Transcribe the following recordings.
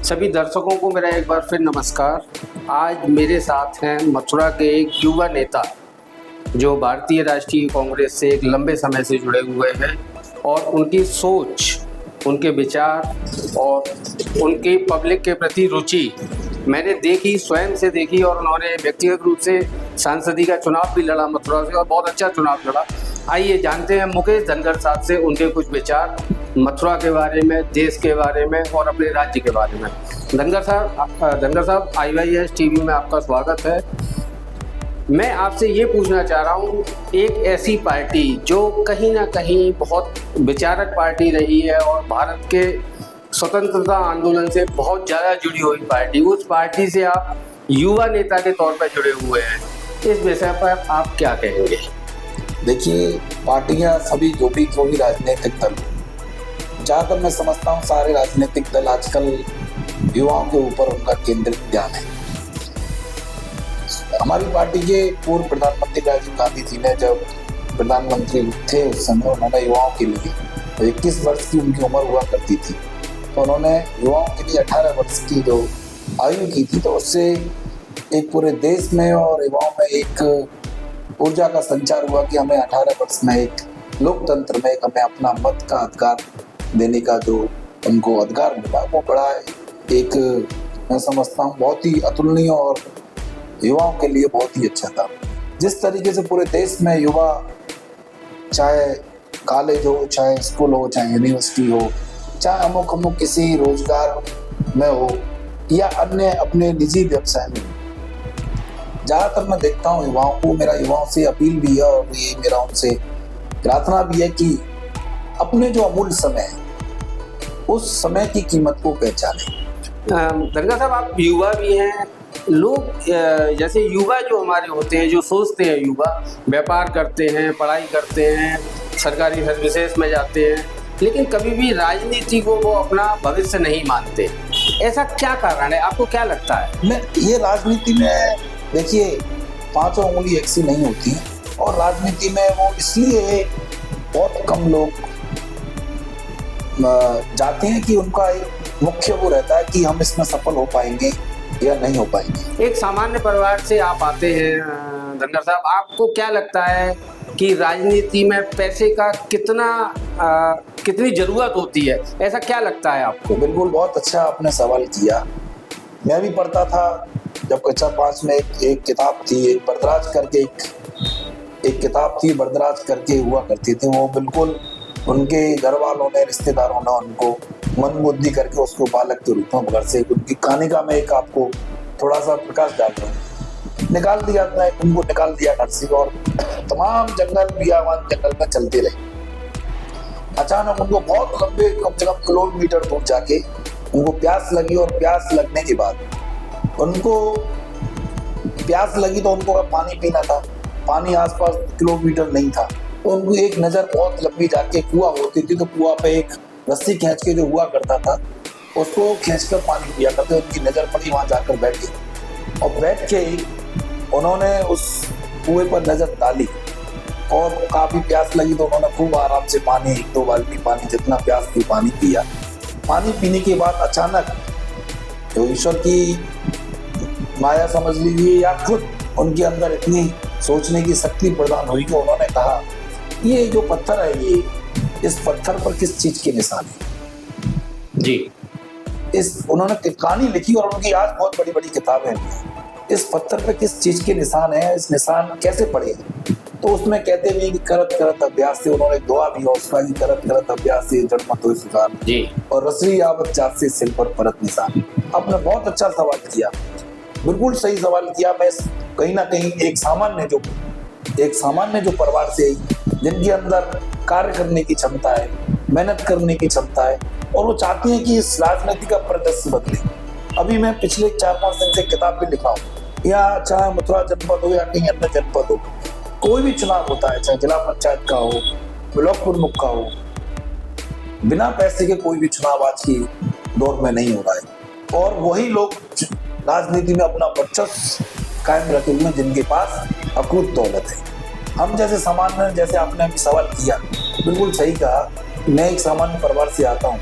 सभी दर्शकों को मेरा एक बार फिर नमस्कार। आज मेरे साथ हैं मथुरा के एक युवा नेता जो भारतीय राष्ट्रीय कांग्रेस से एक लंबे समय से जुड़े हुए हैं और उनकी सोच, उनके विचार और उनकी पब्लिक के प्रति रुचि मैंने देखी, स्वयं से देखी और उन्होंने व्यक्तिगत रूप से सांसदी का चुनाव भी लड़ा मथुरा से और बहुत अच्छा चुनाव लड़ा। आइए जानते हैं मुकेश धनगर साहब से उनके कुछ विचार मथुरा के बारे में, देश के बारे में और अपने राज्य के बारे में। धनगर साहब IYS टीवी में आपका स्वागत है। मैं आपसे ये पूछना चाह रहा हूँ, एक ऐसी पार्टी जो कहीं ना कहीं बहुत विचारक पार्टी रही है और भारत के स्वतंत्रता आंदोलन से बहुत ज़्यादा जुड़ी हुई पार्टी, उस पार्टी से आप युवा नेता के तौर पर जुड़े हुए हैं, इस विषय पर आप क्या कहेंगे? देखिए, पार्टियां सभी जो भी राजनीतिक दल, ज़्यादातर मैं समझता हूँ सारे राजनीतिक दल आजकल युवाओं के ऊपर उनका केंद्रित ध्यान है। हमारी पार्टी के पूर्व प्रधानमंत्री राजीव गांधी जी ने जब प्रधानमंत्री थे उस समय उन्होंने युवाओं के लिए 21 वर्ष की उनकी उम्र हुआ करती थी, तो उन्होंने युवाओं के लिए 18 वर्ष की जो आयु की थी, तो उससे एक पूरे देश में और युवाओं में एक ऊर्जा का संचार हुआ कि हमें 18 वर्ष में एक लोकतंत्र में हमें अपना मत का अधिकार देने का जो उनको अधिकार मिला, वो बड़ा एक मैं समझता हूँ बहुत ही अतुलनीय और युवाओं के लिए बहुत ही अच्छा था। जिस तरीके से पूरे देश में युवा, चाहे कॉलेज हो, चाहे स्कूल हो, चाहे यूनिवर्सिटी हो, चाहे अमुक किसी रोजगार में हो या अन्य अपने निजी व्यवसाय में, ज़्यादातर मैं देखता हूँ युवाओं को, मेरा युवाओं से अपील भी है और ये मेरा उनसे प्रार्थना भी है कि अपने जो अमूल्य समय है उस समय की कीमत को पहचानें। धनगर साहब, आप युवा भी हैं। लोग जैसे युवा जो हमारे होते हैं, जो सोचते हैं, युवा व्यापार करते हैं, पढ़ाई करते हैं, सरकारी सर्विसेज में जाते हैं, लेकिन कभी भी राजनीति को वो अपना भविष्य नहीं मानते। ऐसा क्या कारण है, आपको क्या लगता है? ये राजनीति में देखिए, पांचों उंगली एक सी नहीं होती है और राजनीति में वो इसलिए बहुत कम लोग जाते हैं कि उनका एक मुख्य वो रहता है कि हम इसमें सफल हो पाएंगे या नहीं हो पाएंगे। एक सामान्य परिवार से आप आते हैं धनगर साहब, आपको क्या लगता है कि राजनीति में पैसे का कितनी जरूरत होती है? ऐसा क्या लगता है आपको? बिल्कुल, बहुत अच्छा आपने सवाल किया। मैं भी पढ़ता था जब कक्षा 5 में एक किताब थी, एक बरदराज करके एक किताब थी, बरदराज करके हुआ करती थी। वो बिल्कुल उनके घर वालों ने, रिश्तेदारों ने उनको मन बुद्धि करके उसको बालक के रूप में घर से उनकी कहानी का मैं एक आपको थोड़ा सा प्रकाश डाल रहा हूँ। निकाल दिया घर से और तमाम जंगल बियावान जंगल में चलते रहे। अचानक उनको बहुत लंबे, कम से कम किलोमीटर दूर जाके उनको प्यास लगी और प्यास लगने के बाद उनको प्यास लगी तो उनको पानी पीना था। पानी आसपास किलोमीटर नहीं था, तो उनको एक नज़र बहुत लंबी जाके कुआं होती थी, तो कुआं पे एक रस्सी खींच के जो हुआ करता था उसको खींचकर पानी पिया करते। उनकी नज़र पड़ी, वहाँ जाकर बैठे और बैठ के उन्होंने उस कुएं पर नज़र डाली और काफ़ी प्यास लगी तो उन्होंने खूब आराम से पानी, 1-2 बाल्टी पानी, जितना प्यास थी पानी पिया। पानी पीने के बाद अचानक तो ईश्वर की माया समझ लीजिए या खुद उनके अंदर इतनी सोचने की शक्ति प्रदान हुई कि उन्होंने कहा, ये जो पत्थर है, ये इस पत्थर पर किस चीज के निशान है जी। उन्होंने कहानी लिखी और उनकी आज बहुत बड़ी बड़ी किताबें हैं। इस पत्थर पर किस चीज के निशान है, इस निशान कैसे पड़े? तो उसमें कहते हुए कि करत करत अभ्यास से, उन्होंने दुआ भी और उसका करत करत अभ्यास से जड़ मत होए सुजान जी, और रसरी आवत जात से सिर पर परत निशान। आपने बहुत अच्छा सवाल किया, बिल्कुल सही सवाल किया। मैं कहीं ना कहीं एक सामान्य जो परिवार से, जिनके अंदर कार्य करने की क्षमता है, मेहनत करने की क्षमता है और वो चाहती हैं कि इस राजनीति का परिदृश्य बदले। अभी मैं पिछले 4-5 दिन से किताब भी लिखा हूँ, या चाहे मथुरा जनपद हो या कहीं अन्य जनपद हो, कोई भी चुनाव होता है, चाहे जिला पंचायत का हो, ब्लॉक प्रमुख का हो, बिना पैसे के कोई भी चुनाव आज की दौर में नहीं हो रहा है और वही लोग राजनीति में अपना वर्चस्व कायम रखे हुए जिनके पास अकूत दौलत है। हम जैसे सामान्य, जैसे आपने अभी सवाल किया, बिल्कुल सही कहा। मैं एक सामान्य परिवार से आता हूँ,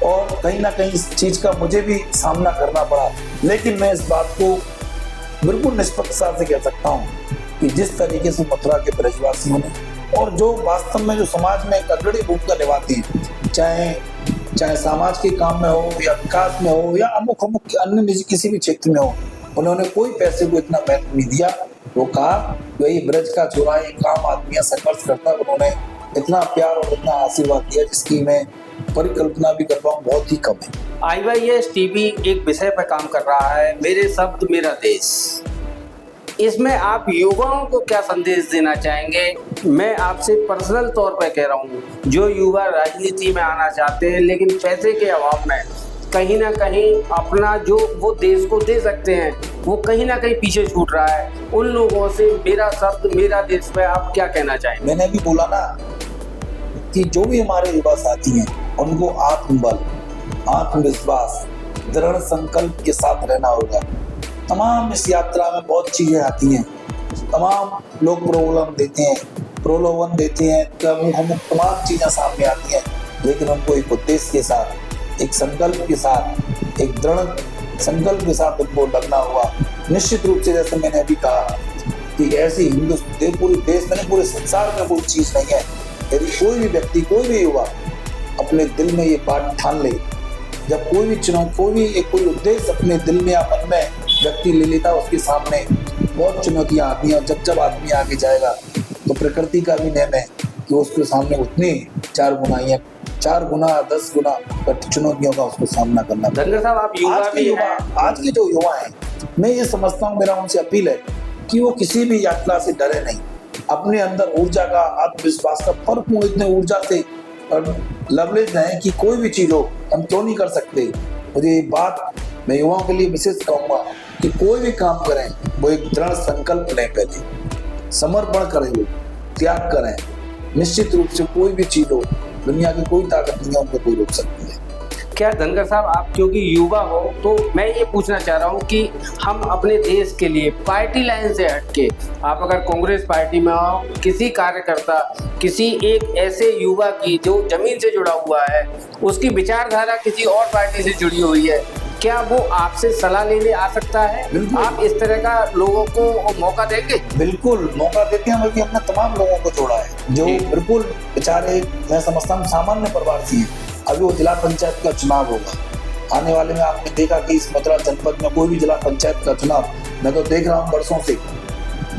और कहीं ना कहीं इस चीज का मुझे भी सामना करना पड़ा, लेकिन मैं इस बात को बिल्कुल निष्पक्षता से कह सकता हूँ कि जिस तरीके से मथुरा के ब्रजवासियों ने और जो वास्तव में जो समाज में एक अग्रणी भूमिका निभाती है, चाहे समाज के काम में हो या विकास में हो या अमुक अन्य निजी किसी भी क्षेत्र में हो, उन्होंने कोई पैसे को इतना महत्व नहीं दिया। वो कहा वही ब्रज का छोरा एक आम आदमी संघर्ष करता, उन्होंने इतना प्यार और इतना आशीर्वाद दिया जिसकी मैं परिकल्पना भी कर पाऊँ बहुत ही कम है। IYS टीवी एक विषय पर काम कर रहा है, मेरे शब्द मेरा देश। इसमें आप युवाओं को क्या संदेश देना चाहेंगे? मैं आपसे पर्सनल तौर पर कह रहा हूँ, जो युवा राजनीति में आना चाहते हैं लेकिन पैसे के अभाव में कहीं ना कहीं अपना जो वो देश को दे सकते हैं वो कहीं ना कहीं पीछे छूट रहा है, उन लोगों से मेरा शब्द मेरा देश पे आप क्या कहना चाहेंगे? मैंने भी बोला ना कि जो भी हमारे युवा साथी हैं उनको आत्मबल, आत्मविश्वास, दृढ़ संकल्प के साथ रहना होगा। तमाम इस यात्रा में बहुत चीजें आती हैं, तमाम लोग प्रलोभन देते हैं, हम तमाम चीजें सामने आती हैं, लेकिन उनको एक उद्देश्य के साथ, एक संकल्प के साथ, एक दृढ़ संकल्प के साथ उनको लगना हुआ। निश्चित रूप से जैसे मैंने अभी कहा कि ऐसी हिंदुस्तान पूरे देश में पूरे संसार में कोई चीज नहीं है, यदि कोई भी व्यक्ति कोई भी युवा अपने दिल में ये बात ठान ले, जब कोई भी चुनौती कोई उद्देश्य अपने दिल में या मन में व्यक्ति ले लेता, उसके सामने बहुत चुनौतियां आती हैं। और जब आदमी आगे जाएगा तो प्रकृति का भी नियम है कि उसके सामने उतनी 4 गुना 10 गुना चुनौतियों का उसको सामना करना। धनगर साहब, आप युवा भी हैं। आज के जो युवा हैं, मैं ये समझता हूँ, मेरा उनसे अपील है कि वो किसी भी यात्रा से डरे नहीं, अपने अंदर ऊर्जा का, आत्मविश्वास का भरपूर इतने ऊर्जा से लवलेज है कि कोई भी चीज हो हम क्यों नहीं कर सकते। मुझे ये बात मैं युवाओं के लिए विशेष कहूँगा कि कोई भी काम करें वो एक दृढ़ संकल्प लें, पहले समर्पण करें, वो त्याग करें। निश्चित रूप से कोई भी चीज हो, दुनिया की कोई ताकत नहीं है उनको कोई रोक सकती है। क्या धनगर साहब, आप क्योंकि युवा हो तो मैं ये पूछना चाह रहा हूँ कि हम अपने देश के लिए पार्टी लाइन से हटके, आप अगर कांग्रेस पार्टी में हो, किसी कार्यकर्ता, किसी एक ऐसे युवा की जो जमीन से जुड़ा हुआ है, उसकी विचारधारा किसी और पार्टी से जुड़ी हुई है, क्या वो आपसे सलाह लेने आ सकता है? आप इस तरह का लोगों को मौका देंगे? बिल्कुल मौका देते हैं, बल्कि हमने तमाम लोगों को जोड़ा है जो बिल्कुल बेचारे, मैं समझता हूँ सामान्य परिवार से हैं। अभी वो जिला पंचायत का चुनाव होगा आने वाले में, आपने देखा कि इस मथुरा जनपद में कोई भी जिला पंचायत का चुनाव, मैं तो देख रहा हूँ वर्षों से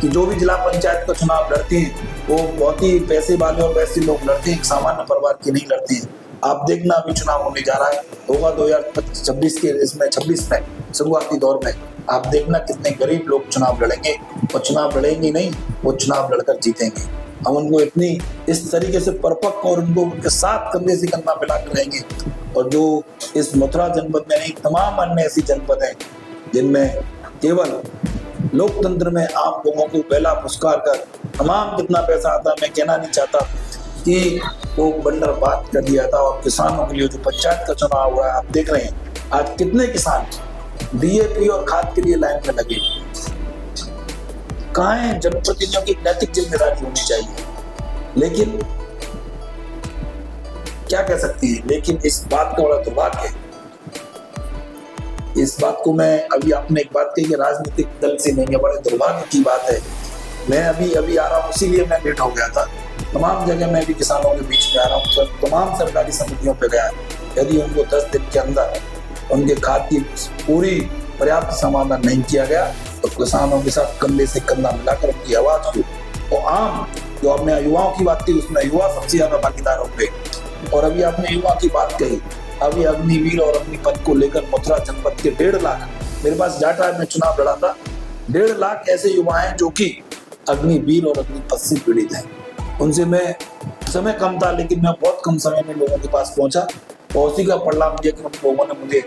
कि जो भी जिला पंचायत का चुनाव लड़ते हैं वो बहुत ही पैसे वाले और वैसे लोग लड़ते हैं, सामान्य परिवार के नहीं लड़ते हैं। आप देखना अभी चुनाव होने जा रहा है, होगा 2026 के इसमें 26 में शुरुआती दौर में, आप देखना कितने गरीब लोग चुनाव लड़ेंगे, और चुनाव लड़ेंगे नहीं, वो चुनाव लड़कर जीतेंगे। हम उनको इतनी इस तरीके से परपक्व और उनको उनके साथ कंधे से कंधा मिलाकर रहेंगे। और जो इस मथुरा जनपद में नहीं, तमाम अन्य ऐसी जनपद हैं जिनमें केवल लोकतंत्र में आम लोगों को पहला पुरस्कार कर तमाम कितना पैसा आता, मैं कहना नहीं चाहता कि वो बंडर बात कर दिया था। और किसानों के लिए जो पंचायत का चुनाव हुआ है, आप देख रहे हैं आज कितने किसान DAP और खाद के लिए लाइन में लगे। कहाँ है जनप्रतिनिधियों की नैतिक जिम्मेदारी होनी चाहिए, लेकिन क्या कह सकती है। लेकिन इस बात का बड़ा दुर्भाग्य है, इस बात को मैं अभी आपने एक बात कही कि राजनीतिक दल से नहीं है, बड़े दुर्भाग्य की बात है। मैं अभी आ रहा हूँ, इसीलिए मैं लेट हो गया था। तमाम जगह मैं भी किसानों के बीच में आ रहा हूँ, तमाम सरकारी समितियों पे गया। यदि उनको 10 दिन के अंदर उनके खाद की पूरी पर्याप्त समाधान नहीं किया गया तो किसानों के साथ कंधे से कंधा मिलाकर उनकी आवाज को, और आम जो आपने युवाओं की बात की उसमें युवा सबसे ज्यादा भागीदार होंगे। और अभी आपने युवा की बात कही, अभी अग्निवीर और अग्निपथ को लेकर मथुरा जनपद के 1.5 लाख, मेरे पास डाटा है, मैं चुनाव लड़ा था, 1.5 लाख ऐसे युवा हैं जो कि अग्निवीर और अग्निपथ से पीड़ित हैं। उनसे मैं, समय कम था लेकिन मैं बहुत कम समय में लोगों के पास पहुंचा, और उसी का परिणाम ये कि उन लोगों ने मुझे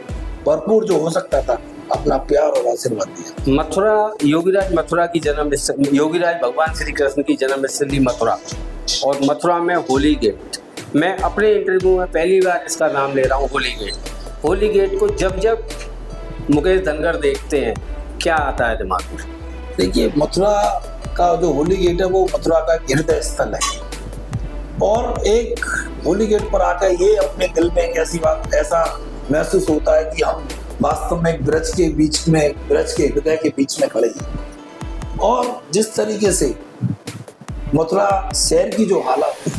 भरपूर जो हो सकता था अपना प्यार और आशीर्वाद दिया। मथुरा, योगीराज मथुरा की जन्म, योगीराज भगवान श्री कृष्ण की जन्मस्थली मथुरा, और मथुरा में होली गेट। मैं अपने इंटरव्यू में पहली बार इसका नाम ले रहा हूँ, होली गेट। होली गेट को जब जब मुकेश धनगर देखते हैं क्या आता है दिमाग में? देखिए, मथुरा का जो होली गेट है वो मथुरा का हृदय स्थल है, और एक होली गेट पर आकर ये अपने दिल में एक ऐसी बात, ऐसा महसूस होता है कि हम वास्तव में एक ब्रज के बीच में, ब्रज के हृदय के बीच में खड़े हैं। और जिस तरीके से मथुरा शहर की जो हालत है,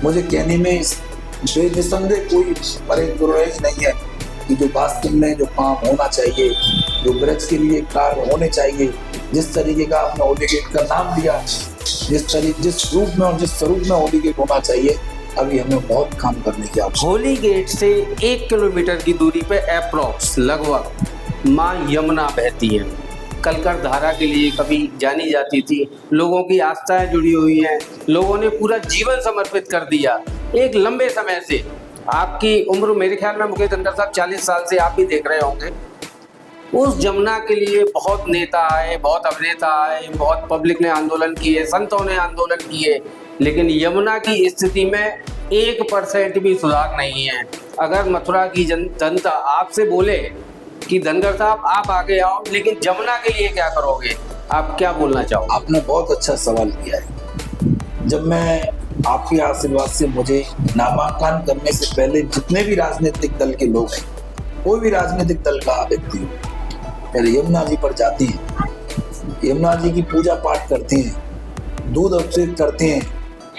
मुझे कहने में निसंदेह कोई बड़े गुरेज नहीं है कि जो वास्तव में जो काम होना चाहिए, जो ब्रज के लिए कार्य होने चाहिए, जिस तरीके का आपने होली गेट का नाम दिया, जिस रूप में और जिस स्वरूप में होली गेट होना चाहिए, अभी हमें बहुत काम करने की आवश्यकता है। होली गेट से 1 किलोमीटर की दूरी पे अप्रोक्स लगभग माँ यमुना बहती है। कलकर धारा के लिए कभी जानी जाती थी, लोगों की आस्थाएं जुड़ी हुई हैं, लोगों ने पूरा जीवन समर्पित कर दिया एक लंबे समय से। आपकी उम्र मेरे ख्याल में मुकेश धनखड़ साहब 40 साल से आप भी देख रहे होंगे। उस जमुना के लिए बहुत नेता आए, बहुत अभिनेता आए, बहुत पब्लिक ने आंदोलन किए, संतों ने आंदोलन किए, लेकिन यमुना की स्थिति में 1% भी सुधार नहीं है। अगर मथुरा की जनता आपसे बोले कि धनखड़ साहब आप आगे आओ, लेकिन जमुना के लिए क्या करोगे, आप क्या बोलना चाहोगे? आपने बहुत अच्छा सवाल किया है। जब मैं आपके आशीर्वाद से, मुझे नामांकन करने से पहले जितने भी राजनीतिक दल के लोग हैं, कोई भी राजनीतिक दल का व्यक्ति हो, पहले यमुना जी पर जाती हैं, यमुना जी की पूजा पाठ करती हैं, दूध अभिषेक करते हैं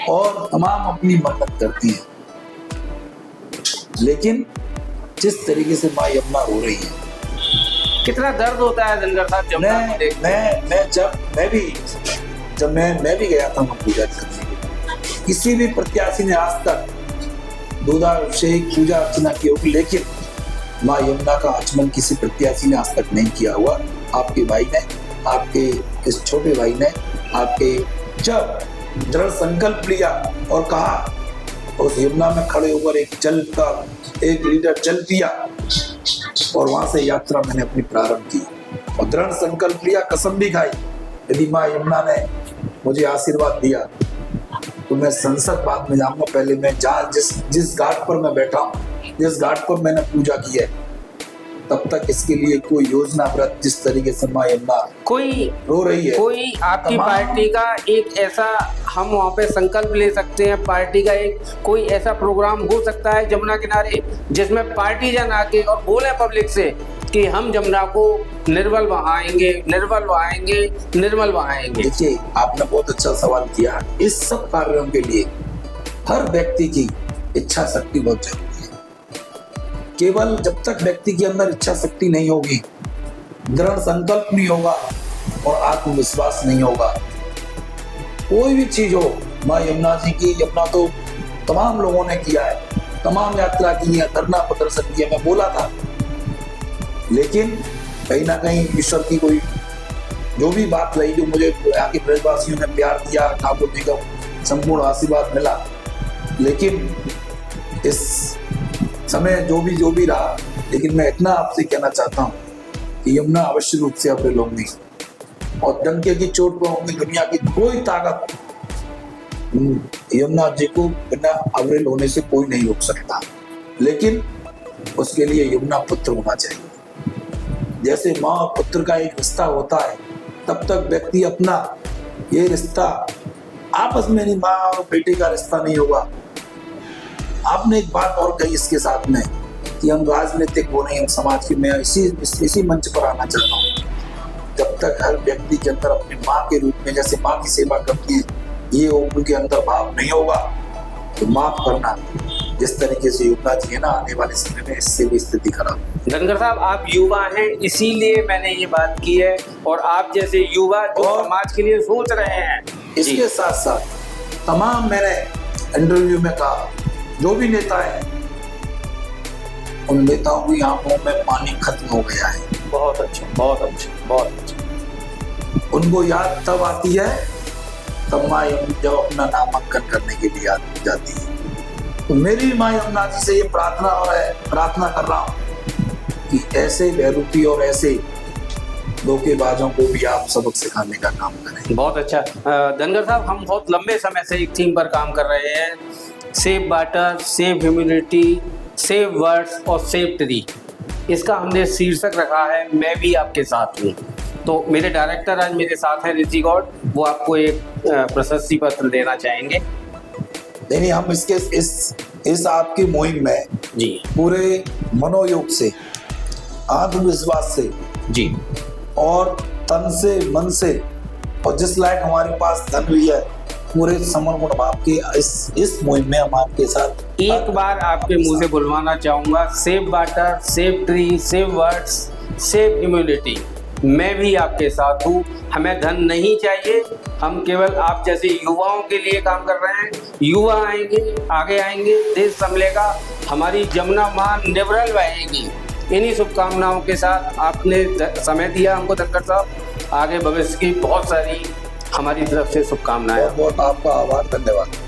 और तमाम अपनी मन्नत करती हैं। लेकिन जिस तरीके से माँ यमुना रो रही है, कितना दर्द होता है धनखड़ साहब जमुना को देख। जब मैं भी गया था वहाँ पूजा करने के लिए, किसी भी प्रत्याशी ने आज तक दूधाभिषेक पूजा अर्चना की होगी, लेकिन माँ यमुना का आचमन किसी प्रत्याशी ने आज तक नहीं किया हुआ। आपके भाई ने, आपके इस छोटे भाई ने, आपके जब दृढ़ संकल्प लिया और कहा, उस यमुना में खड़े होकर एक लीटर जल पिया और वहां से यात्रा मैंने अपनी प्रारंभ की और दृढ़ संकल्प लिया, कसम भी खाई, यदि माँ यमुना ने मुझे आशीर्वाद दिया तो मैं संसद बाद में जाऊंगा। पहले मैं जहाँ जिस घाट पर मैं बैठा हूँ, जिस घाट पर मैंने पूजा की है, तब तक इसके लिए कोई योजना व्रत, जिस तरीके से माँ यमुना कोई रो रही है, कोई आपकी पार्टी का एक ऐसा, हम वहाँ पे संकल्प ले सकते हैं, पार्टी का एक कोई ऐसा प्रोग्राम हो सकता है जमुना किनारे जिसमें पार्टी जन आके और बोले पब्लिक से कि हम जमुना को निर्मल बहाएंगे, निर्मल बहाएंगे, निर्मल बहाएंगे। देखिए, आपने बहुत अच्छा सवाल किया। इस सब कार्यों के लिए हर व्यक्ति की इच्छा शक्ति बहुत जरूरी है। केवल जब तक व्यक्ति के अंदर इच्छा शक्ति नहीं होगी, दृढ़ संकल्प नहीं होगा और आत्मविश्वास नहीं होगा, कोई भी चीज हो, माँ यमुना जी की, यमुना तो तमाम लोगों ने किया है, तमाम यात्रा की है, धरना प्रदर्शन किया, मैं बोला था, लेकिन कहीं ना कहीं ईश्वर की कोई जो भी बात रही, जो मुझे यहाँ के ब्रजवासियों ने प्यार दिया, ठाकुर जी का संपूर्ण आशीर्वाद मिला, लेकिन इस समय जो भी रहा, लेकिन मैं इतना आपसे कहना चाहता हूँ कि यमुना अवश्य रूप से अविरल होंगी और डंके की चोट पर होंगी। दुनिया की कोई ताकत यमुना जी को बिना अविरल होने से कोई नहीं रोक सकता, लेकिन उसके लिए यमुना पुत्र होना चाहिए। जैसे माँ और पुत्र का एक रिश्ता होता है, तब तक व्यक्ति अपना ये रिश्ता आपस में नहीं, माँ और बेटे का रिश्ता नहीं होगा। आपने एक बात और कही इसके साथ में कि हम राजनीतिक वो नहीं, हम समाज के, मैं इसी मंच पर आना चाहता हूँ। जब तक हर व्यक्ति के अंदर अपनी माँ के रूप में, जैसे माँ की सेवा करती है, ये उनके अंदर भाव नहीं होगा तो माफ करना, जिस तरीके से यमुना जी है ना, आने वाले समय में इससे भी स्थिति खराब। धनखड़ साहब, आप युवा हैं, इसीलिए मैंने ये बात की है, और आप जैसे युवा जो समाज के लिए सोच रहे हैं, इसके साथ साथ तमाम, मैंने इंटरव्यू में कहा, जो भी नेता है, उन नेताओं की आंखों में पानी खत्म हो गया है। बहुत अच्छा, बहुत अच्छा, बहुत अच्छा। उनको याद तब आती है तब माँ जब अपना नामांकन करने के लिए जाती है। तो मेरी माँ यमुना जी से ये प्रार्थना कर रहा हूँ कि ऐसे बहरूपी और ऐसे धोखेबाजों को भी आप सबक सिखाने का काम करें। बहुत अच्छा। धनखड़ साहब, हम बहुत लंबे समय से एक थीम पर काम कर रहे हैं, save water, save humanity, save words और सेव ट्री। इसका हमने शीर्षक रखा है मैं भी आपके साथ हूँ। तो मेरे डायरेक्टर आज मेरे साथ हैं, ऋषि गौड़, वो आपको एक प्रशस्ति पत्र देना चाहेंगे। यानी हम इसके इस आपकी मुहिम में जी पूरे मनोयोग से, आत्मविश्वास से जी और तन से, मन से, और जिस लायक हमारे पास धन भी है, पूरे समर्पण भाव के इस मुहिम में हम आपके साथ एक बार आपके मुंह से बुलवाना चाहूँगा, save water, save tree, save words, save humanity. मैं भी आपके साथ हूँ। हमें धन नहीं चाहिए, हम केवल आप जैसे युवाओं के लिए काम कर रहे हैं। युवा आएंगे, आगे आएंगे, देश संभलेगा, हमारी जमुना मां निवरल बहेगी। इन्हीं शुभकामनाओं के साथ आपने समय दिया हमको धनखड़ साहब। आगे भविष्य की बहुत सारी हमारी तरफ से शुभकामनाएं। बहुत बहुत आपका आभार, धन्यवाद।